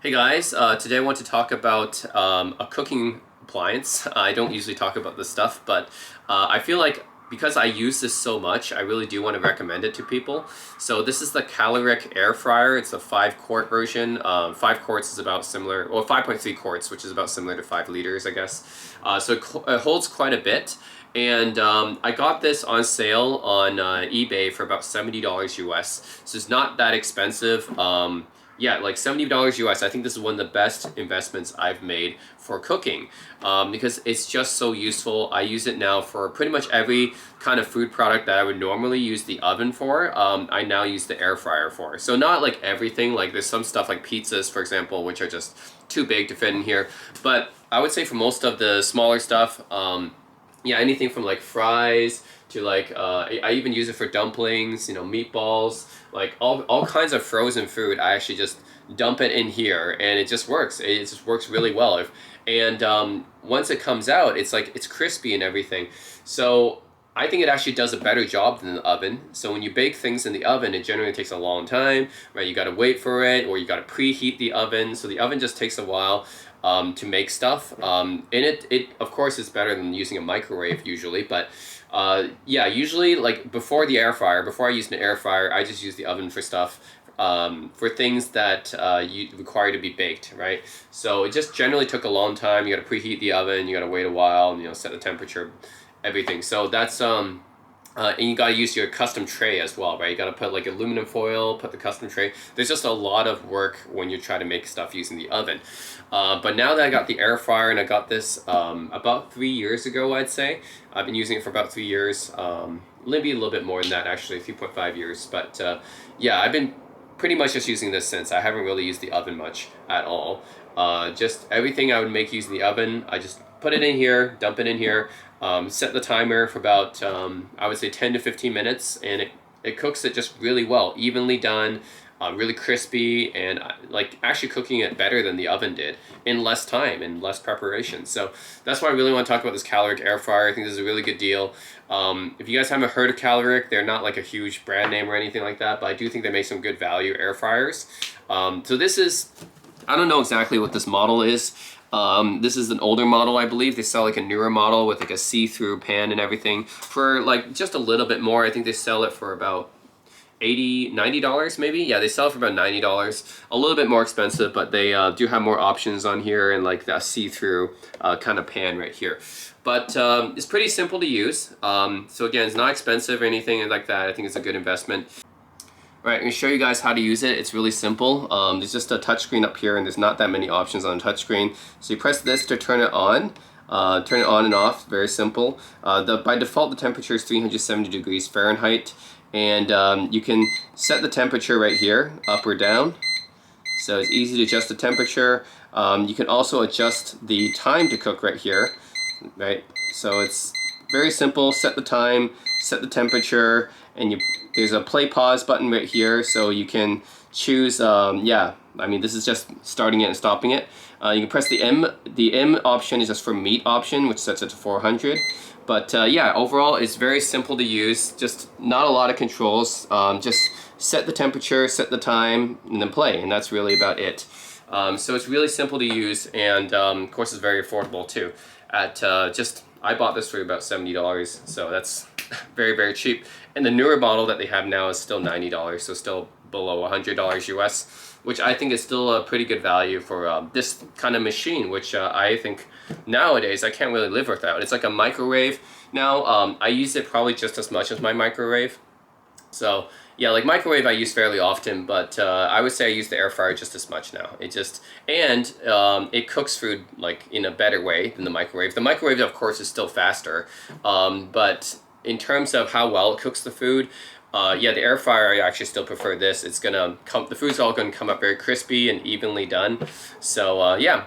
Hey guys, today I want to talk about a cooking appliance. I don't usually talk about this stuff, but I feel like because I use this so much, I really do want to recommend it to people. So this is the Kalorik air fryer. It's a 5-quart version. 5 quarts is about similar, well 5.3 quarts, which is about similar to 5 liters, I guess. So it holds quite a bit. And I got this on sale on eBay for about $70 US. So it's not that expensive. Yeah, like $70 US. I think this is one of the best investments I've made for cooking because it's just so useful. I use it now for pretty much every kind of food product that I would normally use the oven for. I now use the air fryer for. So not like everything, like there's some stuff like pizzas, for example, which are just too big to fit in here. But I would say for most of the smaller stuff, yeah, anything from like fries to like I even use it for dumplings, meatballs, like all kinds of frozen food. I actually just dump it in here and it just works. It just works really well. Once it comes out, it's crispy and everything. So I think it actually does a better job than the oven. So when you bake things in the oven, it generally takes a long time, right? You got to wait for it, or you got to preheat the oven. So the oven just takes a while to make stuff. And it of course is better than using a microwave usually, but yeah, usually like before I use an air fryer, I just use the oven for stuff. For things that you require to be baked, right? So it just generally took a long time. You got to preheat the oven, you got to wait a while, and set the temperature, everything. So that's and you got to use your custom tray as well, right? You got to put like aluminum foil, put the custom tray. There's just a lot of work when you try to make stuff using the oven. But now that I got the air fryer and I got this about 3 years ago, I'd say. I've been using it for about 3 years. Maybe a little bit more than that, actually, 3.5 years. But yeah, I've been pretty much just using this since. I haven't really used the oven much at all. Just everything I would make using the oven, I just put it in here, dump it in here, set the timer for about, I would say 10 to 15 minutes, and it cooks it just really well, evenly done, really crispy, and like actually cooking it better than the oven did in less time and less preparation. So that's why I really want to talk about this Kalorik air fryer. I think this is a really good deal. If you guys haven't heard of Kalorik, they're not like a huge brand name or anything like that, but I do think they make some good value air fryers. So this is, I don't know exactly what this model is. This is an older model, I believe. They sell like a newer model with like a see-through pan and everything for like just a little bit more. I think they sell it for about $90 maybe. Yeah, they sell it for about $90. A little bit more expensive, but they do have more options on here and like that see-through kind of pan right here. But it's pretty simple to use. So again, it's not expensive or anything like that. I think it's a good investment. All right, I'm going to show you guys how to use it. It's really simple. There's just a touchscreen up here, and there's not that many options on a touchscreen. So you press this to turn it on. Turn it on and off, very simple. By default, the temperature is 370 degrees Fahrenheit. And you can set the temperature right here, up or down. So it's easy to adjust the temperature. You can also adjust the time to cook right here, right? So it's very simple. Set the time, set the temperature, and there's a play pause button right here, so you can choose. Yeah, I mean this is just starting it and stopping it. You can press the M. The M option is just for meat option, which sets it to 400. But yeah, overall it's very simple to use. Just not a lot of controls. Just set the temperature, set the time, and then play, and that's really about it. So it's really simple to use, and of course it's very affordable too. I bought this for about $70, so that's very, very cheap. And the newer model that they have now is still $90, so still below $100 US, which I think is still a pretty good value for this kind of machine, which I think nowadays I can't really live without. It's like a microwave now. I use it probably just as much as my microwave. So yeah, like microwave I use fairly often, but I would say I use the air fryer just as much now. It cooks food like in a better way than the microwave. The microwave, of course, is still faster, but in terms of how well it cooks the food, yeah, the air fryer, I actually still prefer this. It's gonna come, the food's all gonna come up very crispy and evenly done. So yeah,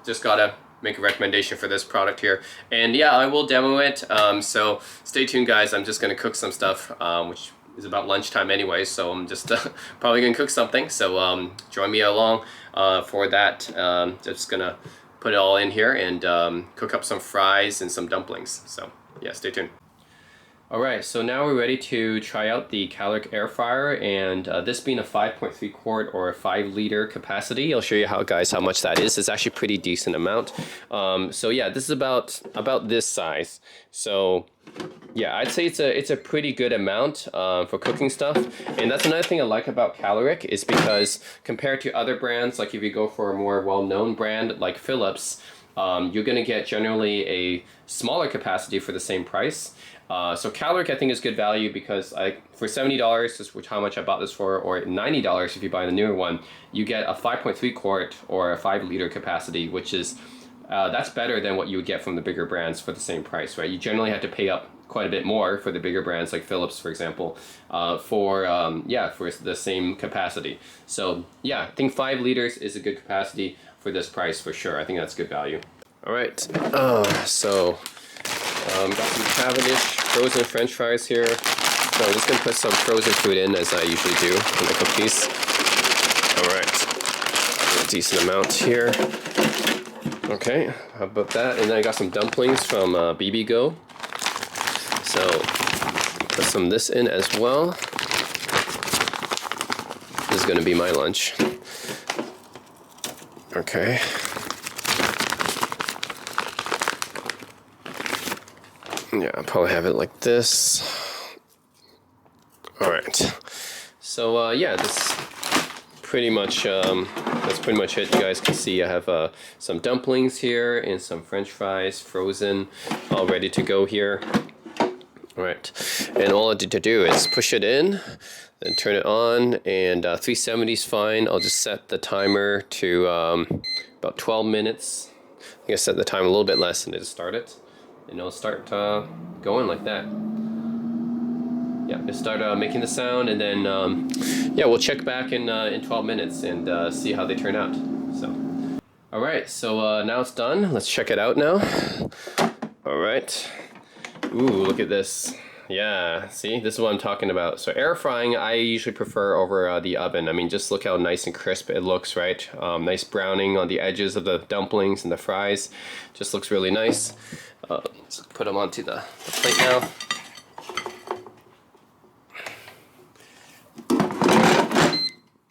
just gotta make a recommendation for this product here. And yeah, I will demo it. So stay tuned, guys. I'm just gonna cook some stuff, which is about lunchtime anyway, so I'm just probably gonna cook something. So join me along for that. Just gonna put it all in here and cook up some fries and some dumplings. So yeah, stay tuned. Alright, so now we're ready to try out the Kalorik air fryer, and this being a 5.3 quart or a 5 liter capacity, I'll show you how much that is. It's actually a pretty decent amount. So yeah, this is about this size. So yeah, I'd say it's a pretty good amount for cooking stuff. And that's another thing I like about Kalorik, is because compared to other brands, like if you go for a more well-known brand like Philips, you're going to get generally a smaller capacity for the same price. So Kalorik I think is good value because for $70 is how much I bought this for, or $90 if you buy the newer one, you get a 5.3 quart or a 5 liter capacity, which is that's better than what you would get from the bigger brands for the same price, right? You generally have to pay up quite a bit more for the bigger brands like Philips, for example, for the same capacity. So yeah, I think 5 liters is a good capacity for this price for sure. I think that's good value. All right, got some Cavendish frozen French fries here. So I'm just gonna put some frozen food in, as I usually do when I cook these. All right, a decent amount here. Okay, how about that? And then I got some dumplings from BB Go. So put some of this in as well. This is gonna be my lunch. Okay. Yeah, I'll probably have it like this. All right. So yeah, that's pretty much it. You guys can see I have some dumplings here and some French fries, frozen, all ready to go here. All right, and all I need to do is push it in, then turn it on, and 370 is fine. I'll just set the timer to about 12 minutes. I think I set the time a little bit less and just start it. And it'll start going like that. Yeah, just start making the sound, and then yeah, we'll check back in 12 minutes and see how they turn out. So, all right, so now it's done. Let's check it out now. All right. Ooh, look at this. Yeah, see, this is what I'm talking about. So air frying, I usually prefer over the oven. I mean, just look how nice and crisp it looks, right? Nice browning on the edges of the dumplings and the fries. Just looks really nice. Let's put them onto the plate now.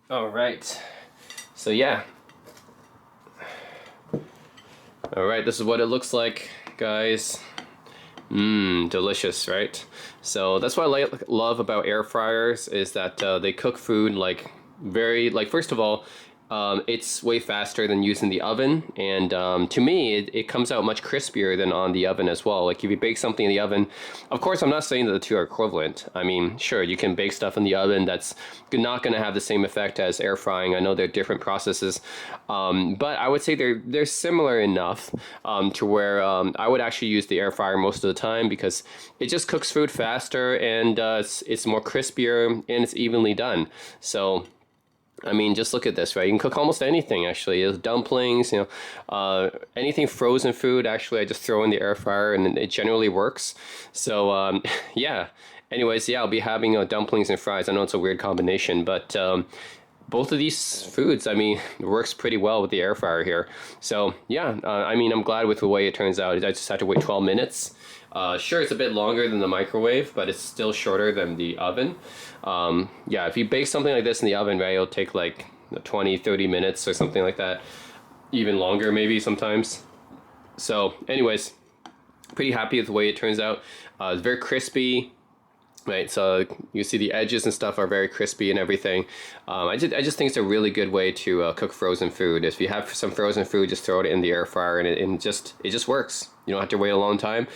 All right. So yeah. All right, this is what it looks like, guys. Mmm, delicious, right? So that's what I love about air fryers, is that they cook food first of all, it's way faster than using the oven, and to me it comes out much crispier than on the oven as well. Like if you bake something in the oven, of course I'm not saying that the two are equivalent. I mean, sure, you can bake stuff in the oven that's not going to have the same effect as air frying. I know they're different processes, but I would say they're similar enough to where I would actually use the air fryer most of the time, because it just cooks food faster, and it's more crispier, and it's evenly done. So I mean, just look at this, right? You can cook almost anything, actually. It's dumplings, anything frozen food, actually, I just throw in the air fryer, and it generally works. So, yeah. Anyways, yeah, I'll be having dumplings and fries. I know it's a weird combination, but both of these foods, I mean, it works pretty well with the air fryer here. So, yeah, I mean, I'm glad with the way it turns out. I just had to wait 12 minutes. Sure, it's a bit longer than the microwave, but it's still shorter than the oven. Yeah, if you bake something like this in the oven, right, it'll take like 20, 30 minutes or something like that. Even longer, maybe sometimes. So, anyways, pretty happy with the way it turns out. It's very crispy. Right, so you see the edges and stuff are very crispy and everything. I just think it's a really good way to cook frozen food. If you have some frozen food, just throw it in the air fryer, and it just works. You don't have to wait a long time.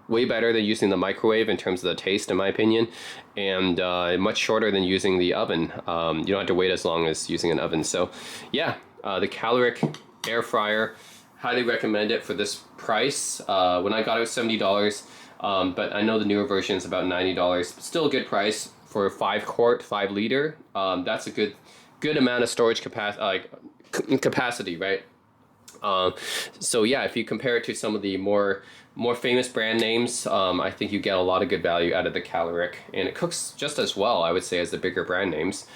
Way better than using the microwave in terms of the taste, in my opinion, and much shorter than using the oven. You don't have to wait as long as using an oven. So, yeah, the Kalorik air fryer, highly recommend it for this price. When I got it, it was $70. But I know the newer version is about $90. Still a good price for a 5 quart, 5 liter. That's a good amount of storage capacity, right? So yeah, if you compare it to some of the more famous brand names, I think you get a lot of good value out of the Kalorik, and it cooks just as well, I would say, as the bigger brand names.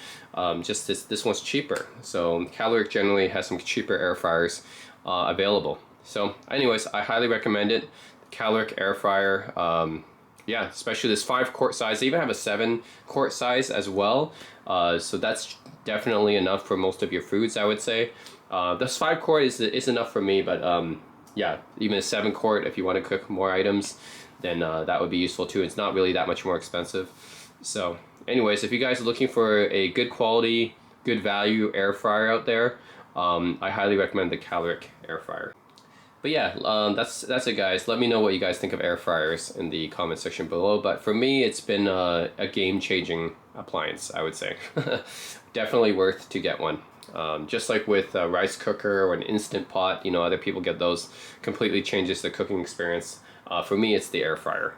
Just this one's cheaper. So Kalorik generally has some cheaper air fryers available. So anyways, I highly recommend it. Kalorik air fryer. yeah, especially this 5-quart size. They even have a 7-quart size as well. So that's definitely enough for most of your foods, I would say. This 5-quart is enough for me, but yeah, even a 7-quart if you want to cook more items, then that would be useful too. It's not really that much more expensive. So anyways, if you guys are looking for a good quality, good value air fryer out there, I highly recommend the Kalorik air fryer. But yeah, that's it, guys. Let me know what you guys think of air fryers in the comment section below. But for me, it's been a game-changing appliance, I would say. Definitely worth to get one. Just like with a rice cooker or an instant pot, you know, other people get those. Completely changes the cooking experience. For me, it's the air fryer.